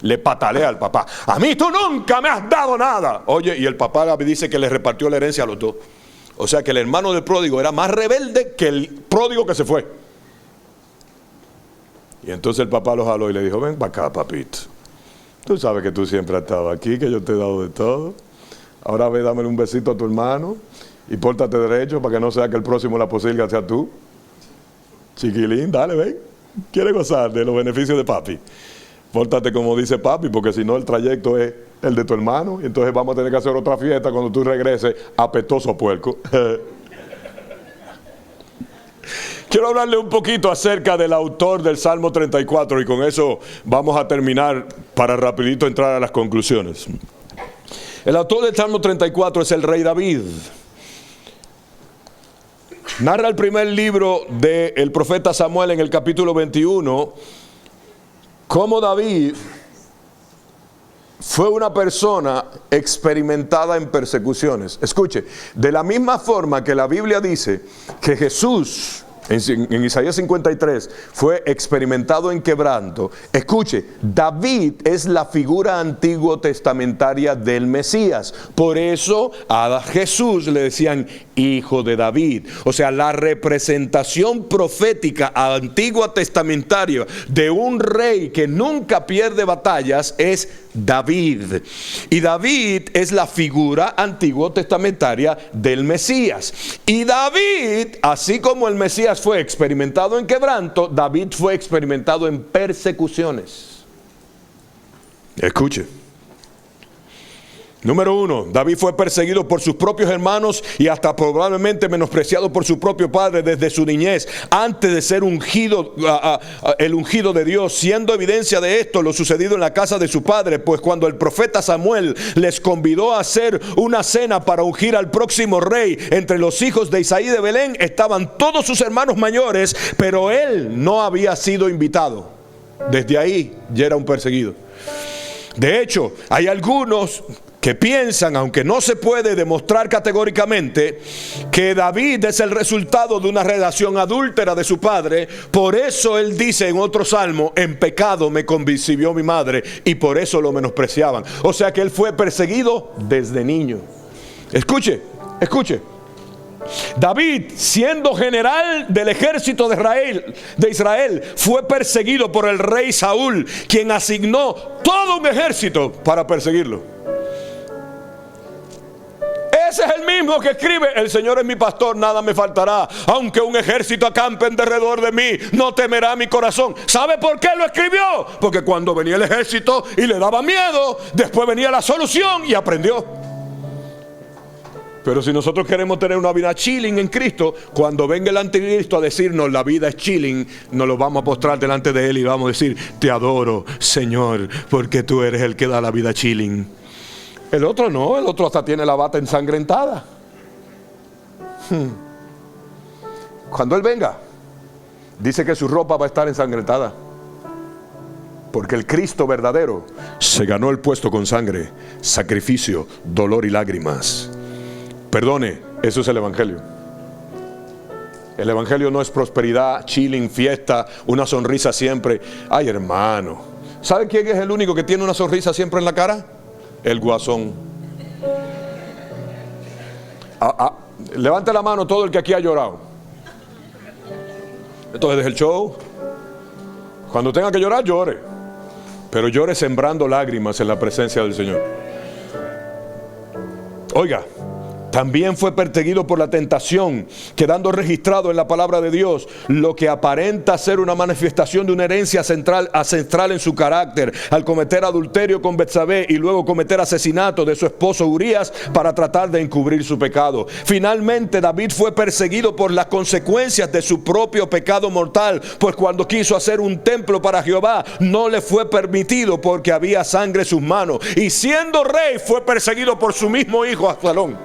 Le patalea al papá. A mí tú nunca me has dado nada. Oye, y el papá dice que le repartió la herencia a los dos. O sea que el hermano del pródigo era más rebelde que el pródigo que se fue. Y entonces el papá lo jaló y le dijo, ven para acá, papito. Tú sabes que tú siempre has estado aquí, que yo te he dado de todo. Ahora ve, dámele un besito a tu hermano y pórtate derecho para que no sea que el próximo la posilga sea tú. Chiquilín, dale, ven. ¿Quieres gozar de los beneficios de papi? Pórtate como dice papi, porque si no el trayecto es el de tu hermano. Y entonces vamos a tener que hacer otra fiesta cuando tú regreses, apetoso puerco. Quiero hablarle un poquito acerca del autor del Salmo 34 y con eso vamos a terminar para rapidito entrar a las conclusiones. El autor del Salmo 34 es el rey David. Narra el primer libro del profeta Samuel en el capítulo 21, cómo David fue una persona experimentada en persecuciones. Escuche, de la misma forma que la Biblia dice que Jesús en Isaías 53 fue experimentado en quebranto. Escuche, David es la figura antiguo testamentaria del Mesías. Por eso a Jesús le decían hijo de David. O sea, la representación profética antigua testamentaria de un rey que nunca pierde batallas es David. Y David es la figura antiguo testamentaria del Mesías. Y David, así como el Mesías fue experimentado en quebranto, David fue experimentado en persecuciones. Escuche. Número 1, David fue perseguido por sus propios hermanos y hasta probablemente menospreciado por su propio padre desde su niñez, antes de ser ungido, el ungido de Dios, siendo evidencia de esto lo sucedido en la casa de su padre, pues cuando el profeta Samuel les convidó a hacer una cena para ungir al próximo rey, entre los hijos de Isaí de Belén estaban todos sus hermanos mayores, pero él no había sido invitado. Desde ahí ya era un perseguido. De hecho, hay algunos que piensan, aunque no se puede demostrar categóricamente, que David es el resultado de una relación adúltera de su padre. Por eso él dice en otro salmo, en pecado me concibió mi madre, y por eso lo menospreciaban. O sea que él fue perseguido desde niño. Escuche, escuche. David, siendo general del ejército de Israel, fue perseguido por el rey Saúl, quien asignó todo un ejército para perseguirlo. Ese es el mismo que escribe, el Señor es mi pastor, nada me faltará. Aunque un ejército acampe en derredor de mí, no temerá mi corazón. ¿Sabe por qué lo escribió? Porque cuando venía el ejército y le daba miedo, después venía la solución y aprendió. Pero si nosotros queremos tener una vida chilling en Cristo, cuando venga el anticristo a decirnos la vida es chilling, nos lo vamos a postrar delante de Él y vamos a decir, te adoro, Señor, porque tú eres el que da la vida chilling. El otro no, el otro hasta tiene la bata ensangrentada. Cuando Él venga, dice que su ropa va a estar ensangrentada. Porque el Cristo verdadero se ganó el puesto con sangre, sacrificio, dolor y lágrimas. Perdone, eso es el Evangelio. El Evangelio no es prosperidad, chilling, fiesta, una sonrisa siempre. Ay, hermano, ¿sabe quién es el único que tiene una sonrisa siempre en la cara? El guasón. Levante la mano todo el que aquí ha llorado. Entonces deje el show. Cuando tenga que llorar, llore. Pero llore sembrando lágrimas en la presencia del Señor. Oiga, también fue perseguido por la tentación, quedando registrado en la palabra de Dios lo que aparenta ser una manifestación de una herencia ancestral en su carácter, al cometer adulterio con Betsabé y luego cometer asesinato de su esposo Urías para tratar de encubrir su pecado. Finalmente David fue perseguido por las consecuencias de su propio pecado mortal, pues cuando quiso hacer un templo para Jehová no le fue permitido porque había sangre en sus manos, y siendo rey fue perseguido por su mismo hijo Absalón.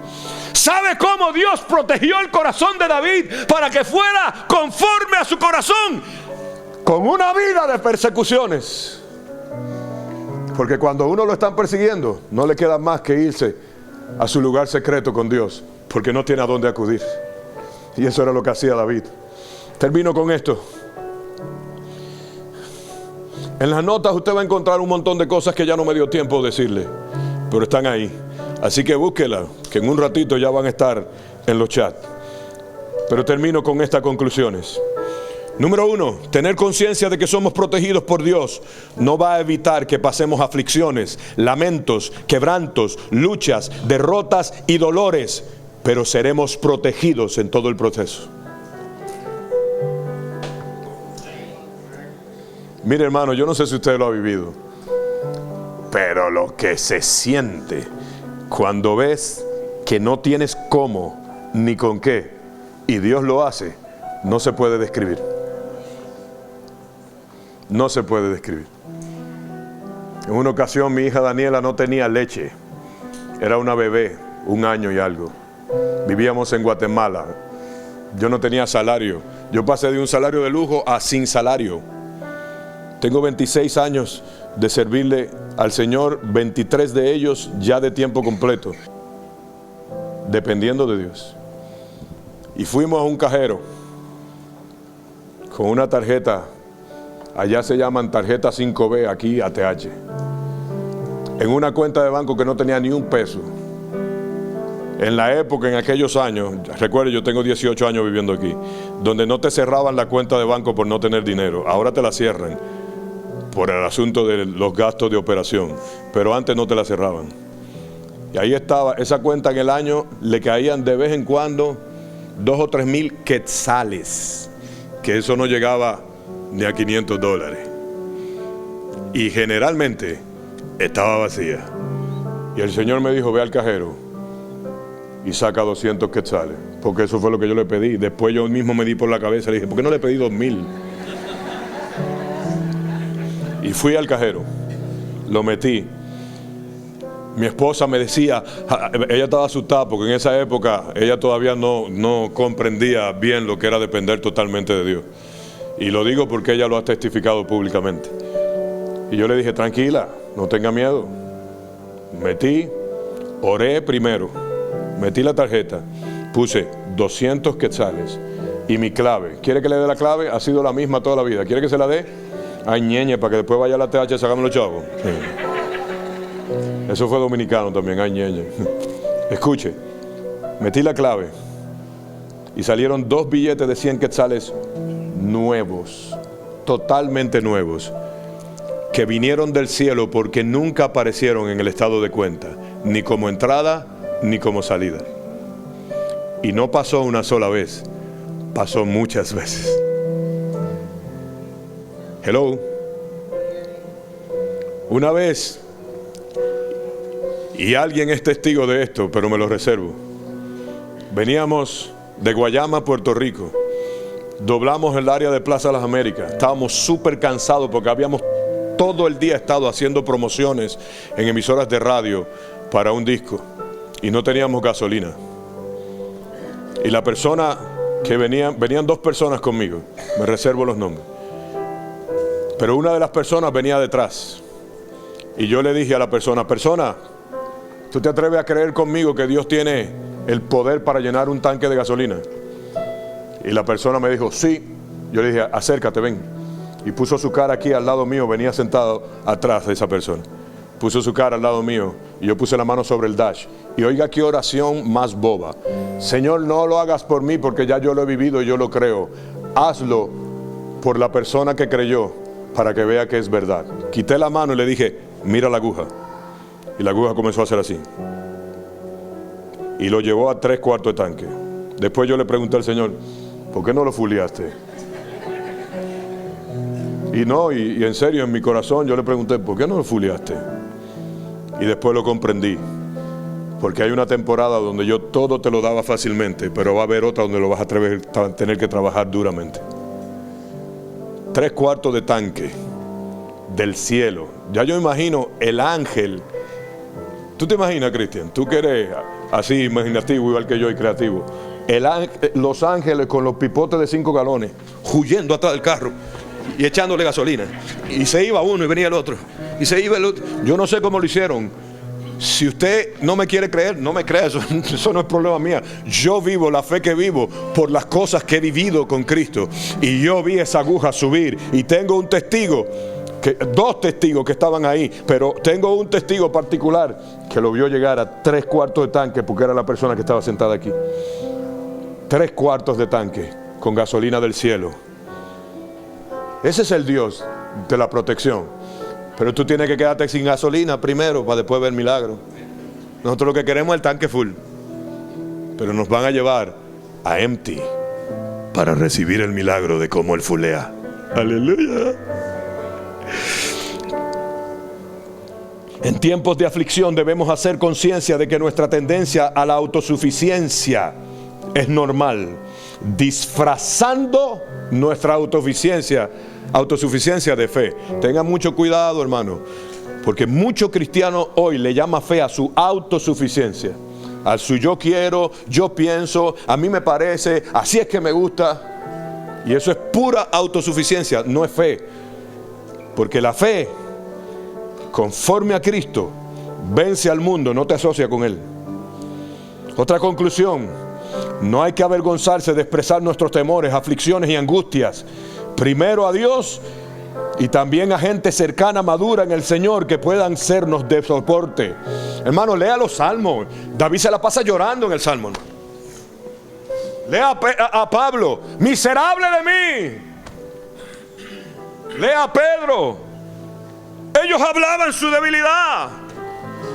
¿Sabe cómo Dios protegió el corazón de David para que fuera conforme a su corazón? Con una vida de persecuciones. Porque cuando uno lo están persiguiendo, no le queda más que irse a su lugar secreto con Dios, porque no tiene a dónde acudir. Y eso era lo que hacía David. Termino con esto. En las notas usted va a encontrar un montón de cosas que ya no me dio tiempo de decirle, pero están ahí. Así que búsquela, que en un ratito ya van a estar en los chats. Pero termino con estas conclusiones. Número 1, tener conciencia de que somos protegidos por Dios no va a evitar que pasemos aflicciones, lamentos, quebrantos, luchas, derrotas y dolores, pero seremos protegidos en todo el proceso. Mire, hermano, yo no sé si usted lo ha vivido, pero lo que se siente cuando ves que no tienes cómo ni con qué y Dios lo hace, no se puede describir. No se puede describir. En una ocasión mi hija Daniela no tenía leche. Era una bebé, 1 año y algo. Vivíamos en Guatemala. Yo no tenía salario. Yo pasé de un salario de lujo a sin salario. Tengo 26 años de servirle al Señor, 23 de ellos ya de tiempo completo, dependiendo de Dios. Y fuimos a un cajero con una tarjeta, allá se llaman tarjeta 5B, aquí ATH, en una cuenta de banco que no tenía ni un peso. En la época, en aquellos años, recuerde, yo tengo 18 años viviendo aquí, donde no te cerraban la cuenta de banco por no tener dinero, ahora te la cierran por el asunto de los gastos de operación, pero antes no te la cerraban. Y ahí estaba, esa cuenta en el año le caían de vez en cuando 2 o 3 mil quetzales, que eso no llegaba ni a $500. Y generalmente estaba vacía. Y el Señor me dijo, ve al cajero y saca 200 quetzales, porque eso fue lo que yo le pedí. Después yo mismo me di por la cabeza y le dije, ¿por qué no le pedí 2,000? Y fui al cajero, lo metí. Mi esposa me decía, ella estaba asustada porque en esa época ella todavía no comprendía bien lo que era depender totalmente de Dios. Y lo digo porque ella lo ha testificado públicamente. Y yo le dije, tranquila, no tenga miedo. Metí, oré primero, metí la tarjeta, puse 200 quetzales y mi clave. ¿Quiere que le dé la clave? Ha sido la misma toda la vida. ¿Quiere que se la dé? Ay, ñeñe, para que después vaya a la TH y sacame los chavos. Sí. Eso fue dominicano también, ay, ñeñe. Escuche, metí la clave y salieron 2 billetes de 100 quetzales nuevos, totalmente nuevos, que vinieron del cielo porque nunca aparecieron en el estado de cuenta, ni como entrada ni como salida. Y no pasó una sola vez, pasó muchas veces. Hello. Una vez, y alguien es testigo de esto, pero me lo reservo. Veníamos de Guayama, Puerto Rico. Doblamos el área de Plaza Las Américas. Estábamos súper cansados porque habíamos todo el día estado haciendo promociones en emisoras de radio para un disco y no teníamos gasolina. Y la persona que venían 2 personas conmigo, me reservo los nombres. Pero una de las personas venía detrás. Y yo le dije a la persona, ¿tú te atreves a creer conmigo que Dios tiene el poder para llenar un tanque de gasolina? Y la persona me dijo, sí. Yo le dije, acércate, ven. Y puso su cara aquí al lado mío, venía sentado atrás de esa persona. Puso su cara al lado mío y yo puse la mano sobre el dash. Y oiga qué oración más boba. Señor, no lo hagas por mí porque ya yo lo he vivido y yo lo creo. Hazlo por la persona que creyó, para que vea que es verdad. Quité la mano y le dije, mira la aguja. Y la aguja comenzó a hacer así. Y lo llevó a 3/4 de tanque. Después yo le pregunté al Señor, ¿por qué no lo fuleaste? Y no, y en serio, en mi corazón yo le pregunté, ¿por qué no lo fuleaste? Y después lo comprendí. Porque hay una temporada donde yo todo te lo daba fácilmente, pero va a haber otra donde lo vas a tener que trabajar duramente. 3/4 de tanque del cielo. Ya yo imagino el ángel. ¿Tú te imaginas, Cristian? Tú que eres así imaginativo, igual que yo, y creativo. Los ángeles con los pipotes de 5 galones, huyendo atrás del carro y echándole gasolina. Y se iba uno y venía el otro. Y se iba el otro. Yo no sé cómo lo hicieron. Si usted no me quiere creer, no me crea, eso no es problema mío. Yo vivo la fe que vivo por las cosas que he vivido con Cristo. Y yo vi esa aguja subir. Y tengo un testigo, dos testigos que estaban ahí, pero tengo un testigo particular que lo vio llegar a 3/4 de tanque, porque era la persona que estaba sentada aquí. 3/4 de tanque con gasolina del cielo. Ese es el Dios de la protección. Pero tú tienes que quedarte sin gasolina primero para después ver milagro. Nosotros lo que queremos es el tanque full. Pero nos van a llevar a empty para recibir el milagro de cómo Él fulea. Aleluya. En tiempos de aflicción debemos hacer conciencia de que nuestra tendencia a la autosuficiencia es normal, disfrazando nuestra autosuficiencia de fe. Tengan mucho cuidado, hermano, porque muchos cristianos hoy le llaman fe a su autosuficiencia, a su yo quiero, yo pienso, a mí me parece, así es que me gusta. Y eso es pura autosuficiencia, no es fe. Porque la fe, conforme a Cristo, vence al mundo, no te asocia con él. Otra conclusión: no hay que avergonzarse de expresar nuestros temores, aflicciones y angustias. Primero a Dios y también a gente cercana, madura en el Señor, que puedan sernos de soporte. Hermano, lea los salmos. David se la pasa llorando en el salmo. Lea a Pablo, miserable de mí. Lea a Pedro. Ellos hablaban su debilidad.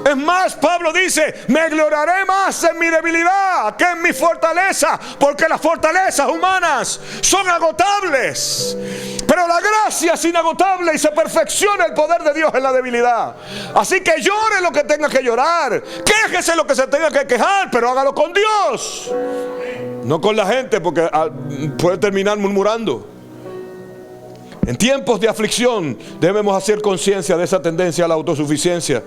Es más, Pablo dice, me gloriaré más en mi debilidad que en mi fortaleza, porque las fortalezas humanas son agotables, pero la gracia es inagotable y se perfecciona el poder de Dios en la debilidad. Así que llore lo que tenga que llorar, quéjese lo que se tenga que quejar, pero hágalo con Dios, no con la gente, porque puede terminar murmurando. En tiempos de aflicción debemos hacer conciencia de esa tendencia a la autosuficiencia.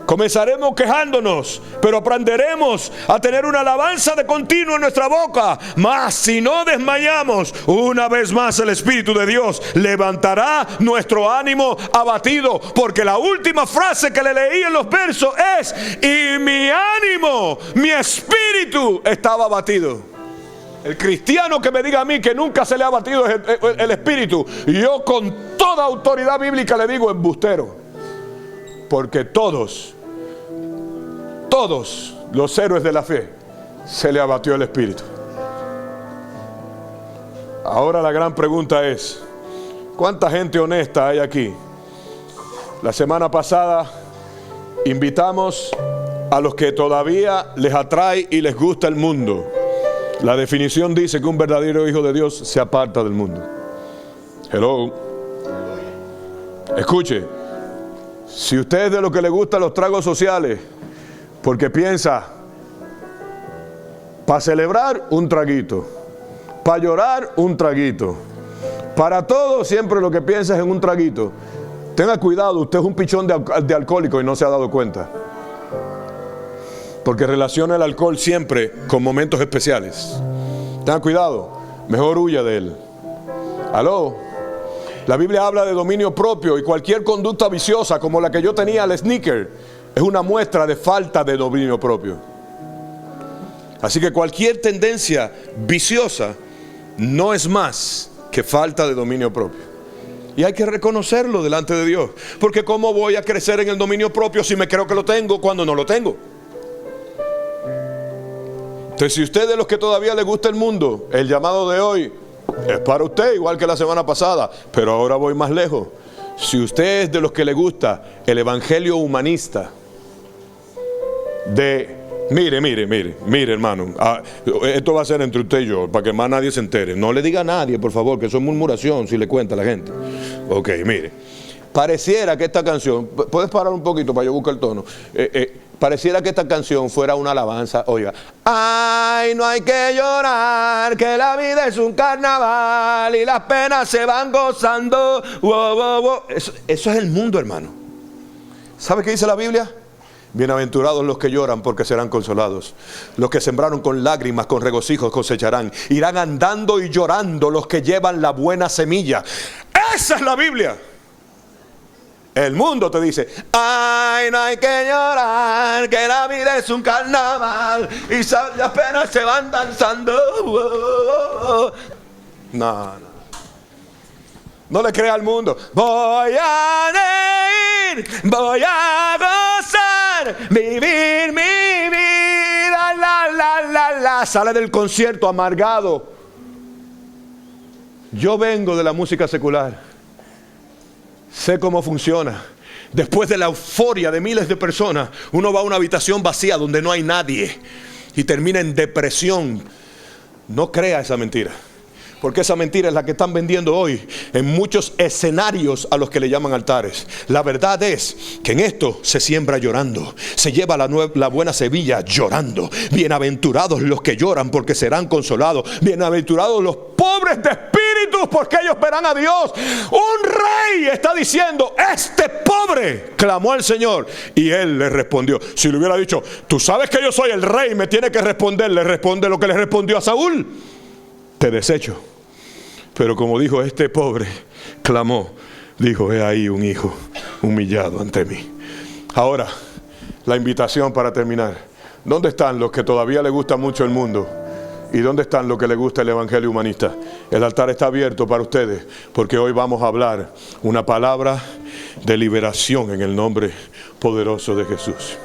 Comenzaremos quejándonos, pero aprenderemos a tener una alabanza de continuo en nuestra boca. Mas si no desmayamos, una vez más el Espíritu de Dios levantará nuestro ánimo abatido. Porque la última frase que le leí en los versos es: y mi ánimo, mi espíritu estaba abatido. El cristiano que me diga a mí que nunca se le ha abatido el espíritu, yo con toda autoridad bíblica le digo embustero. Porque todos los héroes de la fe se le abatió el espíritu. Ahora la gran pregunta es: ¿cuánta gente honesta hay aquí? La semana pasada invitamos a los que todavía les atrae y les gusta el mundo. La definición dice que un verdadero hijo de Dios se aparta del mundo. Hello. Escuche, si usted es de los que le gustan los tragos sociales, porque piensa, para celebrar un traguito, para llorar un traguito, para todo siempre lo que piensa es en un traguito, tenga cuidado, usted es un pichón de alcohólico y no se ha dado cuenta. Porque relaciona el alcohol siempre con momentos especiales. Tenga cuidado, mejor huya de él. Aló. La Biblia habla de dominio propio, y cualquier conducta viciosa como la que yo tenía al sneaker es una muestra de falta de dominio propio. Así que cualquier tendencia viciosa no es más que falta de dominio propio. Y hay que reconocerlo delante de Dios. Porque ¿cómo voy a crecer en el dominio propio si me creo que lo tengo cuando no lo tengo? Entonces, si usted es de los que todavía le gusta el mundo, el llamado de hoy, Es para usted, igual que la semana pasada, pero ahora voy más lejos. Si usted es de los que le gusta el evangelio humanista, mire hermano, esto va a ser entre usted y yo, para que más nadie se entere. No le diga a nadie, por favor, que eso es murmuración si le cuenta a la gente. Ok, mire, pareciera que esta canción, puedes parar un poquito para yo buscar el tono. Pareciera que esta canción fuera una alabanza. Oiga, ay, no hay que llorar, que la vida es un carnaval y las penas se van gozando. Wow, wow, wow. Eso es el mundo, hermano. ¿Sabe qué dice la Biblia? Bienaventurados los que lloran, porque serán consolados. Los que sembraron con lágrimas, con regocijos cosecharán. Irán andando y llorando los que llevan la buena semilla. Esa es la Biblia. El mundo te dice, ay, no hay que llorar, que la vida es un carnaval y las penas se van danzando. No. No le crea al mundo. Voy a reír, voy a gozar, vivir mi vida, la. Sale del concierto amargado. Yo vengo de la música secular. Sé cómo funciona. Después de la euforia de miles de personas, uno va a una habitación vacía donde no hay nadie y termina en depresión. No crea esa mentira, porque esa mentira es la que están vendiendo hoy en muchos escenarios a los que le llaman altares. La verdad es que en esto se siembra llorando, se lleva la buena semilla llorando. Bienaventurados los que lloran, porque serán consolados. Bienaventurados los pobres de espíritu, porque ellos verán a Dios. Un rey está diciendo, este pobre clamó al Señor y él le respondió. Si le hubiera dicho, tú sabes que yo soy el rey, me tiene que responder, le responde lo que le respondió a Saúl: te desecho. Pero como dijo, este pobre clamó, dijo, he ahí un hijo humillado ante mí. Ahora, la invitación para terminar. ¿Dónde están los que todavía les gusta mucho el mundo? ¿Y dónde están los que les gusta el evangelio humanista? El altar está abierto para ustedes, porque hoy vamos a hablar una palabra de liberación en el nombre poderoso de Jesús.